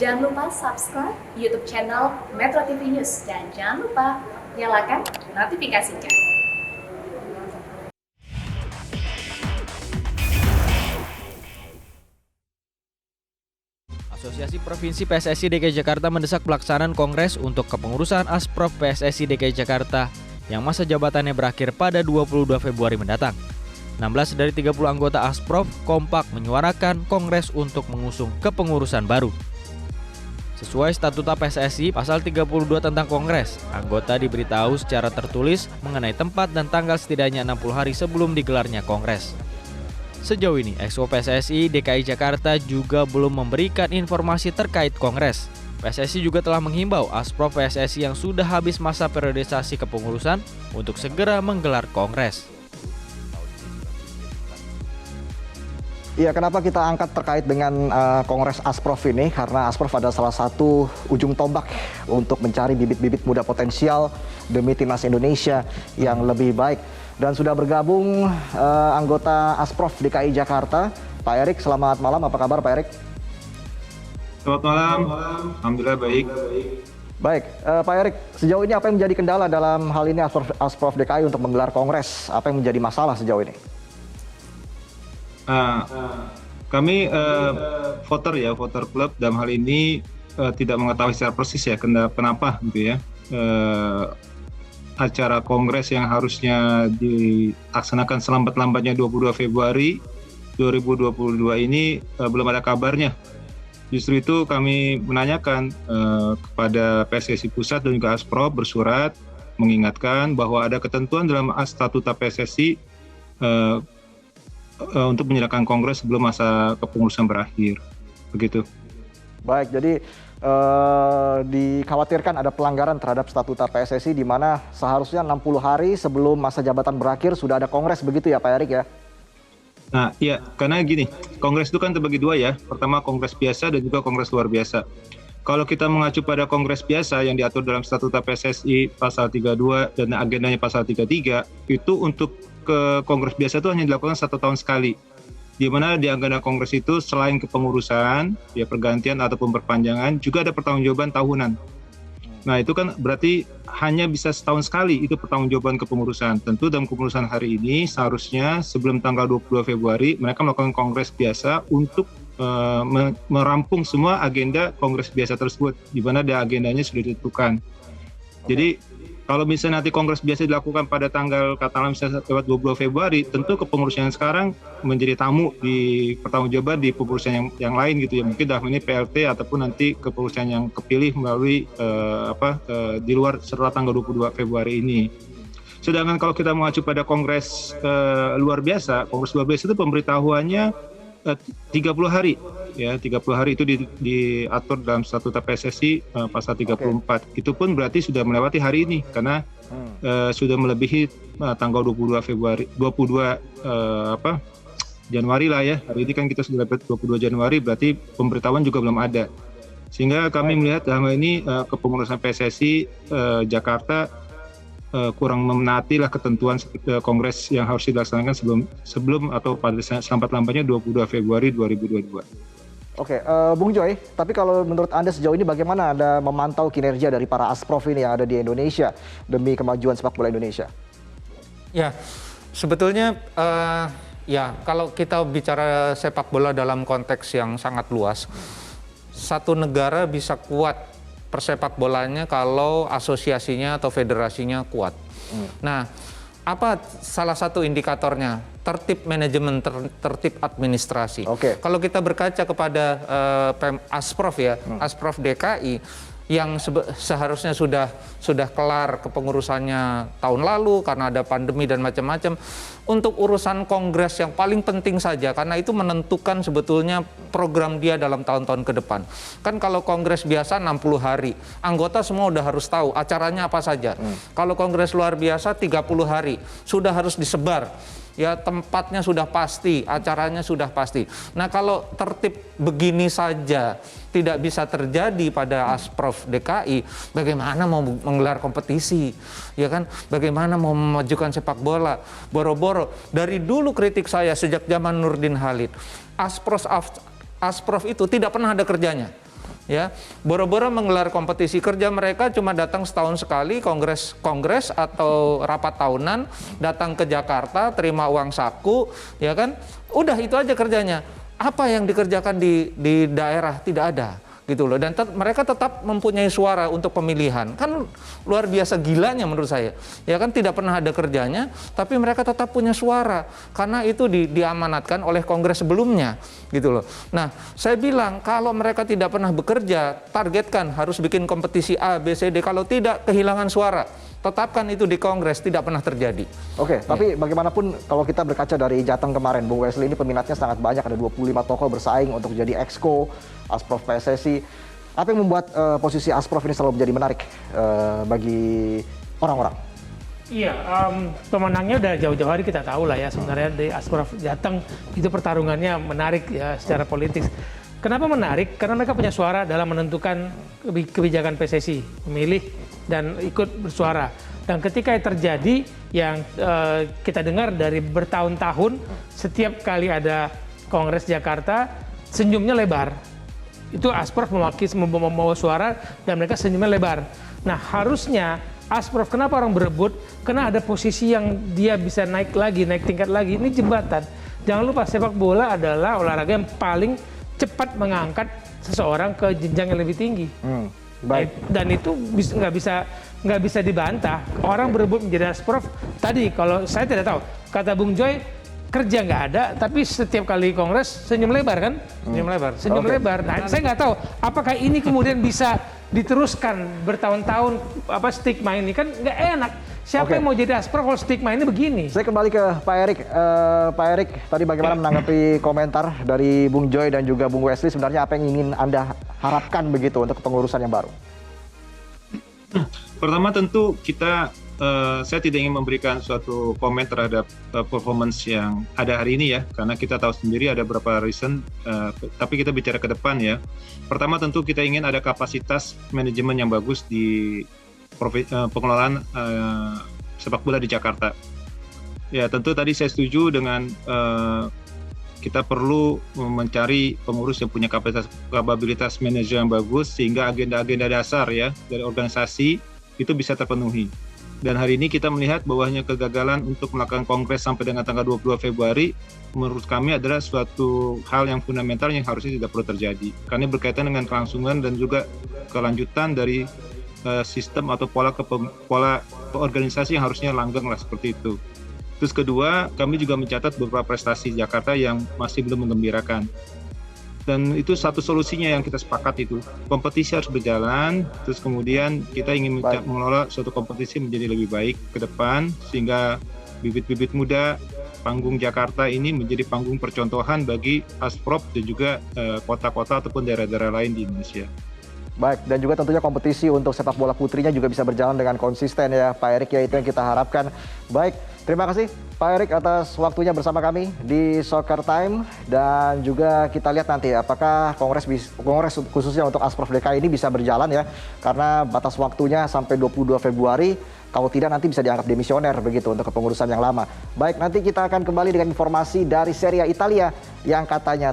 Jangan lupa subscribe YouTube channel Metro TV News dan jangan lupa nyalakan notifikasinya. Asosiasi Provinsi PSSI DKI Jakarta mendesak pelaksanaan kongres untuk kepengurusan Asprof PSSI DKI Jakarta yang masa jabatannya berakhir pada 22 Februari mendatang. 16 dari 30 anggota Asprof kompak menyuarakan kongres untuk mengusung kepengurusan baru. Sesuai statuta PSSI pasal 32 tentang kongres, anggota diberitahu secara tertulis mengenai tempat dan tanggal setidaknya 60 hari sebelum digelarnya kongres. Sejauh ini, Exco PSSI DKI Jakarta juga belum memberikan informasi terkait kongres. PSSI juga telah menghimbau Asprof PSSI yang sudah habis masa periodisasi kepengurusan untuk segera menggelar kongres. Iya, kenapa kita angkat terkait dengan Kongres Asprof ini? Karena Asprof adalah salah satu ujung tombak untuk mencari bibit-bibit muda potensial demi timnas Indonesia yang lebih baik. Dan sudah bergabung anggota Asprof DKI Jakarta, Pak Erik. Selamat malam, apa kabar Pak Erik? Selamat malam, alhamdulillah baik. Baik, Pak Erik, sejauh ini apa yang menjadi kendala dalam hal ini Asprof DKI untuk menggelar kongres? Apa yang menjadi masalah sejauh ini? Kami voter klub dalam hal ini tidak mengetahui secara persis ya kenapa gitu ya. Acara kongres yang harusnya dilaksanakan selambat-lambatnya 22 Februari 2022 ini belum ada kabarnya. Justru itu kami menanyakan kepada PSSI Pusat dan juga Asprof bersurat mengingatkan bahwa ada ketentuan dalam statuta PSSI untuk menyediakan kongres sebelum masa kepengurusan berakhir, begitu. Baik, jadi dikhawatirkan ada pelanggaran terhadap statuta PSSI di mana seharusnya 60 hari sebelum masa jabatan berakhir sudah ada kongres, begitu ya Pak Erik ya? Nah, iya, karena gini, kongres itu kan terbagi dua ya. Pertama kongres biasa dan juga kongres luar biasa. Kalau kita mengacu pada kongres biasa yang diatur dalam statuta PSSI pasal 32 dan agendanya pasal 33, itu untuk ke kongres biasa itu hanya dilakukan 1 tahun sekali. Di mana di agenda kongres itu selain kepengurusan, ya pergantian ataupun perpanjangan, juga ada pertanggungjawaban tahunan. Nah itu kan berarti hanya bisa setahun sekali itu pertanggungjawaban kepengurusan. Tentu dalam kepengurusan hari ini seharusnya sebelum tanggal 22 Februari mereka melakukan kongres biasa untuk merampung semua agenda kongres biasa tersebut, di mana agendanya sudah ditentukan. Jadi kalau misalnya nanti kongres biasa dilakukan pada tanggal katakanlah misalnya lewat 22 Februari, tentu kepengurusan yang sekarang menjadi tamu di pertanggungjawaban di kepengurusan yang lain gitu ya. Mungkin dalam ini PLT ataupun nanti kepengurusan yang kepilih melalui di luar setelah tanggal 22 Februari ini. Sedangkan kalau kita mengacu pada kongres luar biasa itu pemberitahuannya 30 hari. Ya, 30 hari itu diatur dalam statuta PSSI pasal 34. Okay. Itu pun berarti sudah melewati hari ini karena sudah melebihi tanggal 22 Januari lah ya. Hari ini kan kita sudah dapat 22 Januari, berarti pemberitahuan juga belum ada. Sehingga kami melihat dalam ini kepengurusan PSSI Jakarta kurang menaati lah ketentuan kongres yang harus dilaksanakan sebelum atau pada selambat-lambatnya 22 Februari 2022. Oke, Bung Joy, tapi kalau menurut Anda sejauh ini bagaimana Anda memantau kinerja dari para Asprof ini yang ada di Indonesia demi kemajuan sepak bola Indonesia? Ya, sebetulnya ya kalau kita bicara sepak bola dalam konteks yang sangat luas, satu negara bisa kuat persepak bolanya kalau asosiasinya atau federasinya kuat. Nah, apa salah satu indikatornya? Tertib manajemen, tertib administrasi. Kalau kita berkaca kepada Asprof ya, Asprof DKI yang seharusnya sudah kelar kepengurusannya tahun lalu karena ada pandemi dan macam-macam. Untuk urusan kongres yang paling penting saja, karena itu menentukan sebetulnya program dia dalam tahun-tahun ke depan. Kan kalau kongres biasa 60 hari, anggota semua udah harus tahu acaranya apa saja. Kalau kongres luar biasa 30 hari, sudah harus disebar. Ya, tempatnya sudah pasti, acaranya sudah pasti. Nah, kalau tertib begini saja tidak bisa terjadi pada Asprof DKI, bagaimana mau menggelar kompetisi? Ya kan? Bagaimana mau memajukan sepak bola? Boro-boro dari dulu kritik saya sejak zaman Nurdin Halid, Asprof itu tidak pernah ada kerjanya. ya. Boro-boro menggelar kompetisi kerja, mereka cuma datang setahun sekali kongres atau rapat tahunan, datang ke Jakarta, terima uang saku, ya kan? Udah itu aja kerjanya. Apa yang dikerjakan di daerah tidak ada. Gitu loh, dan mereka tetap mempunyai suara untuk pemilihan. Kan luar biasa gilanya menurut saya. Ya kan, tidak pernah ada kerjanya, tapi mereka tetap punya suara karena itu diamanatkan oleh kongres sebelumnya, gitu loh. Nah, saya bilang kalau mereka tidak pernah bekerja, targetkan harus bikin kompetisi A, B, C, D. Kalau tidak, kehilangan suara. Tetapkan itu di kongres, tidak pernah terjadi. Oke, tapi bagaimanapun kalau kita berkaca dari Jateng kemarin, Bung Wesley, ini peminatnya sangat banyak, ada 25 tokoh bersaing untuk jadi exco Asprof PSSI. Apa yang membuat posisi Asprof ini selalu menjadi menarik bagi orang-orang? Iya, pemenangnya udah jauh-jauh hari kita tahu lah ya, sebenarnya di Asprof Jateng itu pertarungannya menarik ya secara politik. Kenapa menarik? Karena mereka punya suara dalam menentukan kebijakan PSSI, memilih dan ikut bersuara. Dan ketika terjadi yang kita dengar dari bertahun-tahun, setiap kali ada Kongres Jakarta, senyumnya lebar. Itu Asprof membawa suara dan mereka senyumnya lebar. Nah, harusnya Asprof, kenapa orang berebut? Karena ada posisi yang dia bisa naik tingkat lagi. Ini jembatan. Jangan lupa, sepak bola adalah olahraga yang paling cepat mengangkat seseorang ke jenjang yang lebih tinggi. Baik. Dan itu nggak bisa dibantah. Orang berebut menjadi Asprof. Tadi kalau saya tidak tahu, kata Bung Joy, kerja nggak ada, tapi setiap kali kongres senyum lebar kan? Senyum lebar. Nah, saya nggak tahu apakah ini kemudian bisa diteruskan bertahun-tahun, stigma ini kan nggak enak. Siapa yang mau jadi Asprof kalau stigma ini begini? Saya kembali ke Pak Erik. Pak Erik, tadi bagaimana menanggapi komentar dari Bung Joy dan juga Bung Wesley? Sebenarnya apa yang ingin Anda harapkan begitu untuk kepengurusan yang baru? Pertama tentu saya tidak ingin memberikan suatu komen terhadap performance yang ada hari ini ya, karena kita tahu sendiri ada beberapa reason, tapi kita bicara ke depan ya. Pertama tentu kita ingin ada kapasitas manajemen yang bagus di pengelolaan sepak bola di Jakarta. Ya tentu tadi saya setuju dengan kita perlu mencari pengurus yang punya kapabilitas manajer yang bagus sehingga agenda-agenda dasar ya dari organisasi itu bisa terpenuhi. Dan hari ini kita melihat bahwanya kegagalan untuk melakukan kongres sampai dengan tanggal 22 Februari menurut kami adalah suatu hal yang fundamental yang harusnya tidak perlu terjadi. Karena berkaitan dengan kelangsungan dan juga kelanjutan dari sistem atau pola organisasi yang harusnya langgeng lah seperti itu. Terus kedua, kami juga mencatat beberapa prestasi Jakarta yang masih belum menggembirakan. Dan itu satu solusinya yang kita sepakat itu. Kompetisi harus berjalan, terus kemudian kita ingin mengelola suatu kompetisi menjadi lebih baik ke depan, sehingga bibit-bibit muda panggung Jakarta ini menjadi panggung percontohan bagi Asprof dan juga kota-kota ataupun daerah-daerah lain di Indonesia. Baik, dan juga tentunya kompetisi untuk sepak bola putrinya juga bisa berjalan dengan konsisten ya Pak Erik, ya itu yang kita harapkan. Baik, terima kasih Pak Erik atas waktunya bersama kami di Soccer Time, dan juga kita lihat nanti apakah kongres khususnya untuk Asprof DKI ini bisa berjalan ya, karena batas waktunya sampai 22 Februari, kalau tidak nanti bisa dianggap demisioner begitu untuk kepengurusan yang lama. Baik, nanti kita akan kembali dengan informasi dari Serie A Italia yang katanya